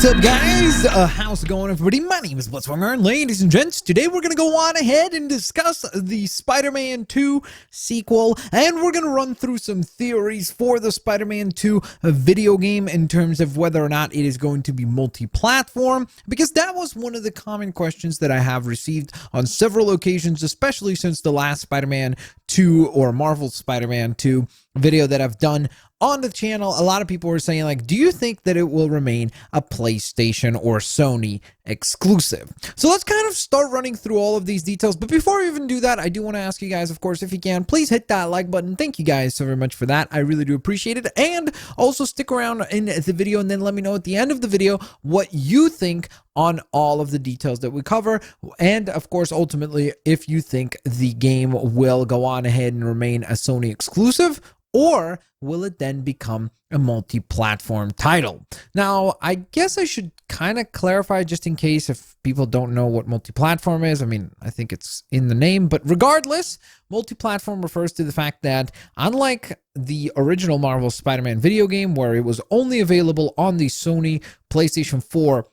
What's up, guys? How's it going, everybody? My name is Blitzwinger, and ladies and gents, today we're going to go on ahead and discuss the Spider-Man 2 sequel, and we're going to run through some theories for the Spider-Man 2 video game in terms of whether or not it is going to be multi-platform, because that was one of the common questions that I have received on several occasions, especially since the last Spider-Man 2 or Marvel's Spider-Man 2 video that I've done on the channel. A lot of people were saying, like, do you think that it will remain a PlayStation or Sony exclusive? So let's kind of start running through all of these details. But before we even do that, I do want to ask you guys, of course, if you can, please hit that like button. Thank you guys so very much for that. I really do appreciate it. And also stick around in the video and then let me know at the end of the video what you think on all of the details that we cover. And of course, ultimately, if you think the game will go on ahead and remain a Sony exclusive, or will it then become a multi-platform title? Now, I guess I should kind of clarify just in case if people don't know what multi-platform is. I mean, I think it's in the name, but regardless, multi-platform refers to the fact that unlike the original Marvel Spider-Man video game, where it was only available on the Sony PlayStation 4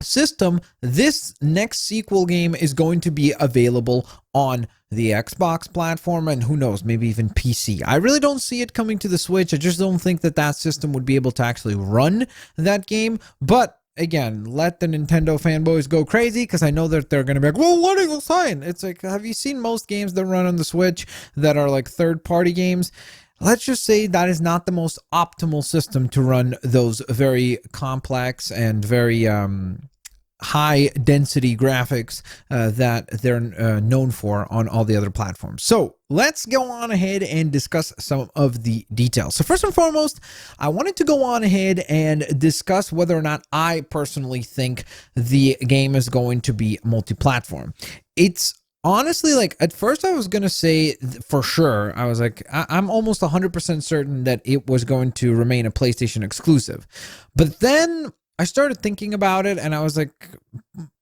system, this next sequel game is going to be available on the Xbox platform, and who knows, maybe even PC. I really don't see it coming to the Switch. I just don't think that that system would be able to actually run that game. But again, let the Nintendo fanboys go crazy, because I know that they're going to be like, well, what is fine? It's like, have you seen most games that run on the Switch that are like third-party games? Let's just say that is not the most optimal system to run those very complex and very high density graphics that they're known for on all the other platforms. So let's go on ahead and discuss some of the details. So first and foremost, I wanted to go on ahead and discuss whether or not I personally think the game is going to be multi-platform. It's honestly, like, at first I was going to say for sure, I was like, I'm almost 100% certain that it was going to remain a PlayStation exclusive. But then I started thinking about it, and I was like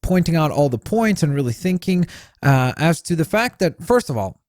pointing out all the points and really thinking as to the fact that, first of all,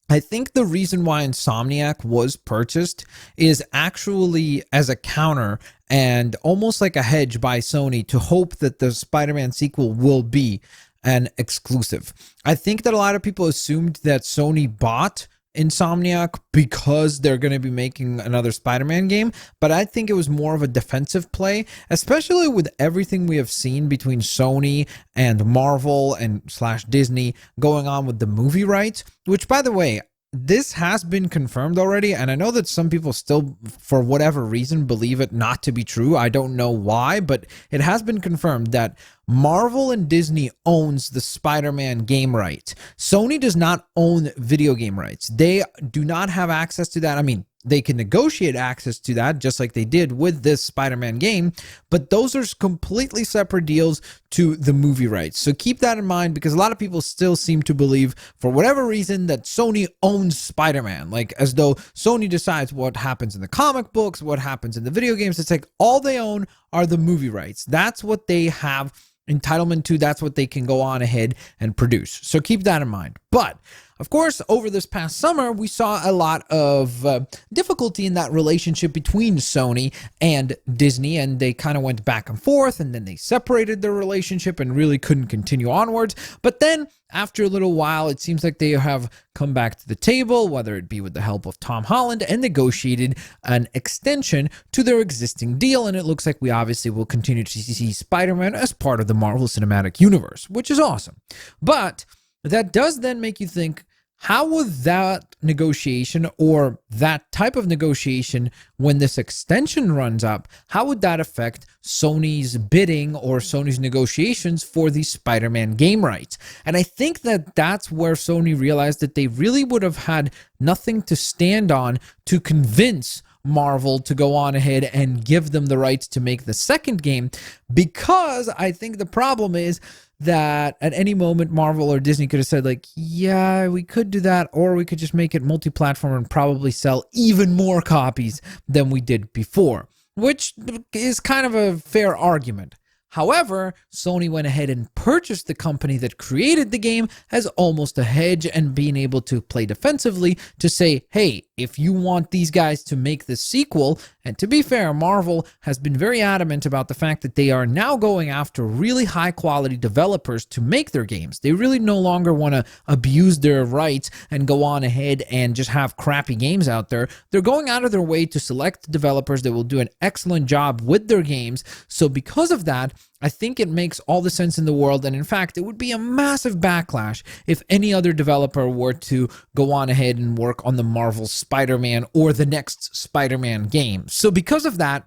I think the reason why Insomniac was purchased is actually as a counter and almost like a hedge by Sony to hope that the Spider-Man sequel will be an exclusive. I think that a lot of people assumed that Sony bought Insomniac because they're going to be making another Spider-Man game, but I think it was more of a defensive play, especially with everything we have seen between Sony and Marvel and / Disney going on with the movie rights, which, by the way, this has been confirmed already, and I know that some people still, for whatever reason, believe it not to be true. I don't know why, but it has been confirmed that Marvel and Disney owns the Spider-Man game rights. Sony does not own video game rights. They do not have access to that. I mean, they can negotiate access to that just like they did with this Spider-Man game, but those are completely separate deals to the movie rights. So keep that in mind, because a lot of people still seem to believe, for whatever reason, that Sony owns Spider-Man, like as though Sony decides what happens in the comic books, what happens in the video games. It's like all they own are the movie rights. That's what they have entitlement to. That's what they can go on ahead and produce. So keep that in mind. But of course, over this past summer, we saw a lot of difficulty in that relationship between Sony and Disney, and they kind of went back and forth, and then they separated their relationship and really couldn't continue onwards. But then after a little while, it seems like they have come back to the table, whether it be with the help of Tom Holland, and negotiated an extension to their existing deal. And it looks like we obviously will continue to see Spider-Man as part of the Marvel Cinematic Universe, which is awesome. But that does then make you think, how would that negotiation, or that type of negotiation, when this extension runs up, how would that affect Sony's bidding or Sony's negotiations for the Spider-Man game rights? And I think that that's where Sony realized that they really would have had nothing to stand on to convince Marvel to go on ahead and give them the rights to make the second game, because I think the problem is that at any moment Marvel or Disney could have said, like, yeah, we could do that, or we could just make it multi-platform and probably sell even more copies than we did before, which is kind of a fair argument. However, Sony went ahead and purchased the company that created the game as almost a hedge, and being able to play defensively to say, hey, if you want these guys to make the sequel, and to be fair, Marvel has been very adamant about the fact that they are now going after really high quality developers to make their games. They really no longer want to abuse their rights and go on ahead and just have crappy games out there. They're going out of their way to select developers that will do an excellent job with their games. So because of that, I think it makes all the sense in the world, and in fact, it would be a massive backlash if any other developer were to go on ahead and work on the Marvel Spider-Man or the next Spider-Man game. So because of that,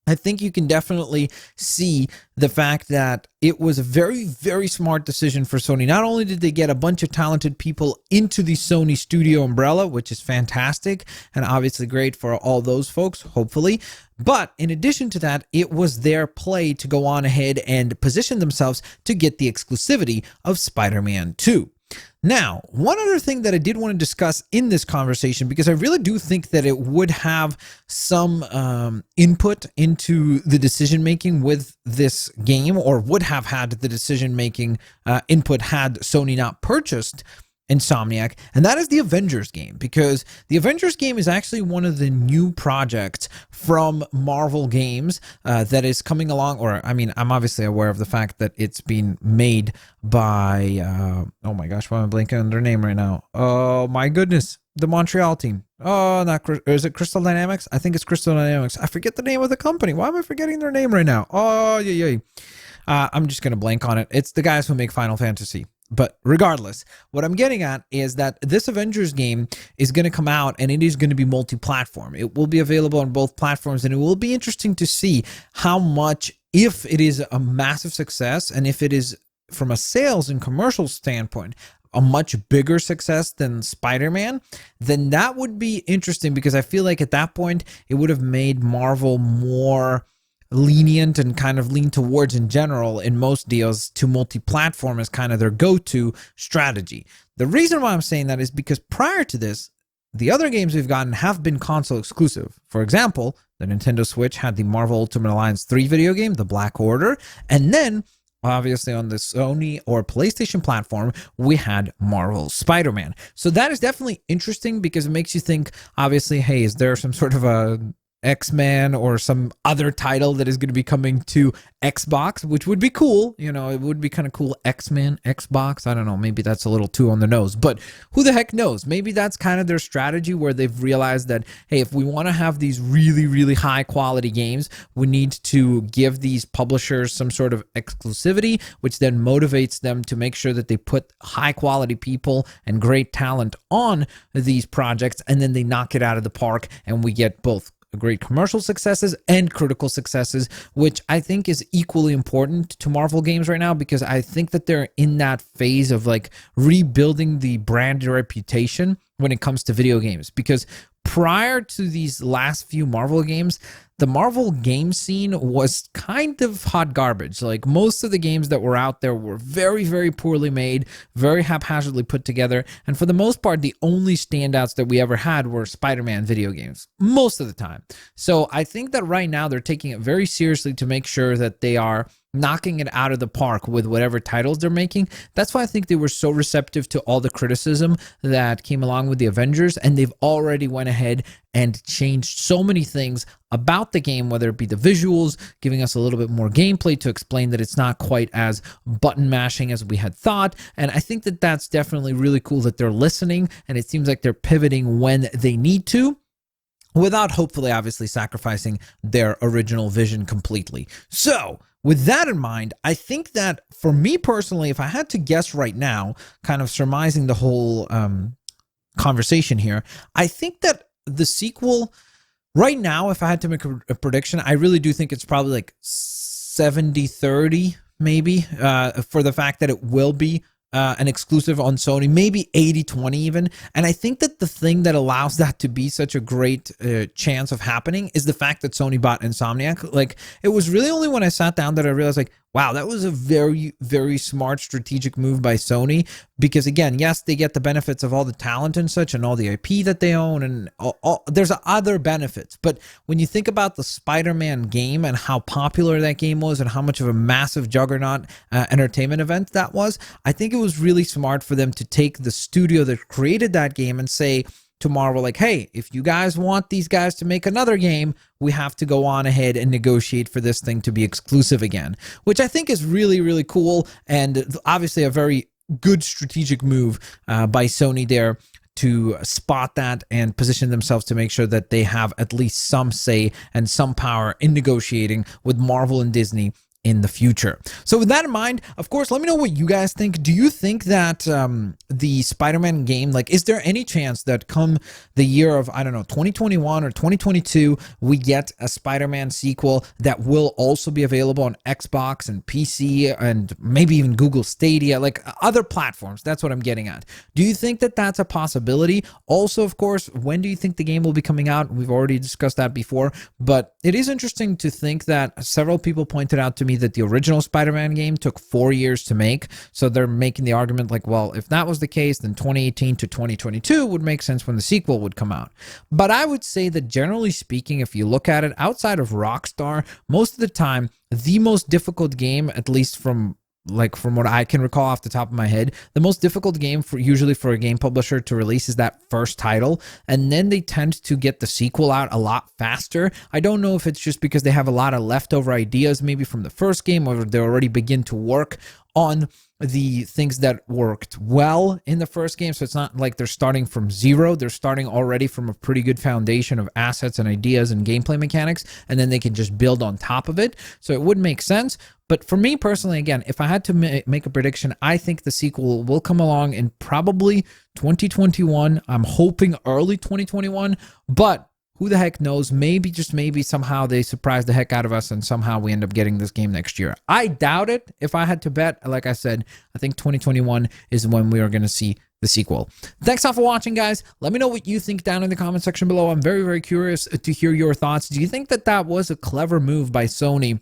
I think you can definitely see the fact that it was a very, very smart decision for Sony. Not only did they get a bunch of talented people into the Sony studio umbrella, which is fantastic and obviously great for all those folks, hopefully, but in addition to that, it was their play to go on ahead and position themselves to get the exclusivity of Spider-Man 2. Now, one other thing that I did want to discuss in this conversation, because I really do think that it would have some input into the decision-making with this game, or would have had the decision-making input had Sony not purchased Insomniac, and that is the Avengers game, because the Avengers game is actually one of the new projects from Marvel Games that is coming along, or I mean, I'm obviously aware of the fact that it's being made by, oh my gosh, why am I blanking on their name right now? Oh my goodness, the Montreal team. Oh, is it Crystal Dynamics? I think it's Crystal Dynamics. I forget the name of the company. Why am I forgetting their name right now? Oh, yeah. I'm just going to blank on it. It's the guys who make Final Fantasy. But regardless, what I'm getting at is that this Avengers game is going to come out, and it is going to be multi-platform. It will be available on both platforms, and it will be interesting to see how much, if it is a massive success, and if it is, from a sales and commercial standpoint, a much bigger success than Spider-Man, then that would be interesting, because I feel like at that point, it would have made Marvel more lenient and kind of lean towards, in general, in most deals, to multi-platform as kind of their go-to strategy. The reason why I'm saying that is because prior to this, the other games we've gotten have been console exclusive. For example, the Nintendo Switch had the Marvel Ultimate Alliance 3 video game, The Black Order, and then obviously on the Sony or PlayStation platform, we had Marvel Spider-Man. So that is definitely interesting, because it makes you think, obviously, hey, is there some sort of a X-Men or some other title that is going to be coming to Xbox, which would be cool. You know, it would be kind of cool. X-Men, Xbox. I don't know. Maybe that's a little too on the nose, but who the heck knows? Maybe that's kind of their strategy, where they've realized that, hey, if we want to have these really, really high quality games, we need to give these publishers some sort of exclusivity, which then motivates them to make sure that they put high quality people and great talent on these projects, and then they knock it out of the park, and we get both great commercial successes and critical successes, which I think is equally important to Marvel Games right now, because I think that they're in that phase of like rebuilding the brand reputation when it comes to video games. Because prior to these last few Marvel games, the Marvel game scene was kind of hot garbage. Like, most of the games that were out there were very, very poorly made, very haphazardly put together. And for the most part, the only standouts that we ever had were Spider-Man video games, most of the time. So I think that right now they're taking it very seriously to make sure that they are knocking it out of the park with whatever titles they're making. That's why I think they were so receptive to all the criticism that came along with the Avengers, and they've already went ahead and changed so many things about the game, whether it be the visuals, giving us a little bit more gameplay to explain that it's not quite as button mashing as we had thought. And I think that that's definitely really cool that they're listening, and it seems like they're pivoting when they need to, without hopefully obviously sacrificing their original vision completely. So with that in mind, I think that for me personally, if I had to guess right now, kind of surmising the whole conversation here, I think that the sequel right now, if I had to make a prediction, I really do think it's probably like 70-30 maybe, for the fact that it will be an exclusive on Sony, maybe 80-20 even. And I think that the thing that allows that to be such a great chance of happening is the fact that Sony bought Insomniac. Like, it was really only when I sat down that I realized, like, wow, that was a very, very smart strategic move by Sony. Because again, yes, they get the benefits of all the talent and such, and all the IP that they own, and there's other benefits. But when you think about the Spider-Man game and how popular that game was, and how much of a massive juggernaut entertainment event that was, I think it was really smart for them to take the studio that created that game and say, to Marvel, like, hey, if you guys want these guys to make another game, we have to go on ahead and negotiate for this thing to be exclusive again, which I think is really, really cool, and obviously a very good strategic move by Sony there to spot that and position themselves to make sure that they have at least some say and some power in negotiating with Marvel and Disney in the future. So with that in mind, of course, let me know what you guys think. Do you think that the Spider-Man game, like, is there any chance that come the year of, I don't know, 2021 or 2022, we get a Spider-Man sequel that will also be available on Xbox and PC and maybe even Google Stadia, like other platforms? That's what I'm getting at. Do you think that that's a possibility? Also, of course, when do you think the game will be coming out? We've already discussed that before, but it is interesting to think that several people pointed out to me that the original Spider-Man game took 4 years to make. So they're making the argument like, well, if that was the case, then 2018 to 2022 would make sense when the sequel would come out. But I would say that generally speaking, if you look at it outside of Rockstar, most of the time, the most difficult game, at least from what I can recall off the top of my head, the most difficult game usually for a game publisher to release is that first title, and then they tend to get the sequel out a lot faster. I don't know if it's just because they have a lot of leftover ideas maybe from the first game, or they already begin to work on the things that worked well in the first game. So it's not like they're starting from zero. They're starting already from a pretty good foundation of assets and ideas and gameplay mechanics, and then they can just build on top of it. So it would make sense. But for me personally, again, if I had to make a prediction, I think the sequel will come along in probably 2021. I'm hoping early 2021, but who the heck knows? Maybe, just maybe, somehow they surprise the heck out of us and somehow we end up getting this game next year. I doubt it. If I had to bet, like I said, I think 2021 is when we are going to see the sequel. Thanks all for watching, guys. Let me know what you think down in the comment section below. I'm very, very curious to hear your thoughts. Do you think that that was a clever move by Sony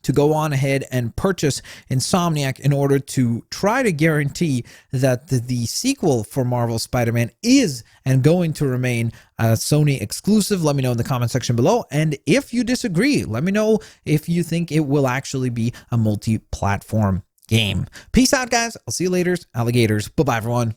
to go on ahead and purchase Insomniac in order to try to guarantee that the sequel for Marvel Spider-Man is and going to remain a Sony exclusive? Let me know in the comment section below. And if you disagree, let me know if you think it will actually be a multi-platform game. Peace out, guys. I'll see you later, alligators. Bye-bye, everyone.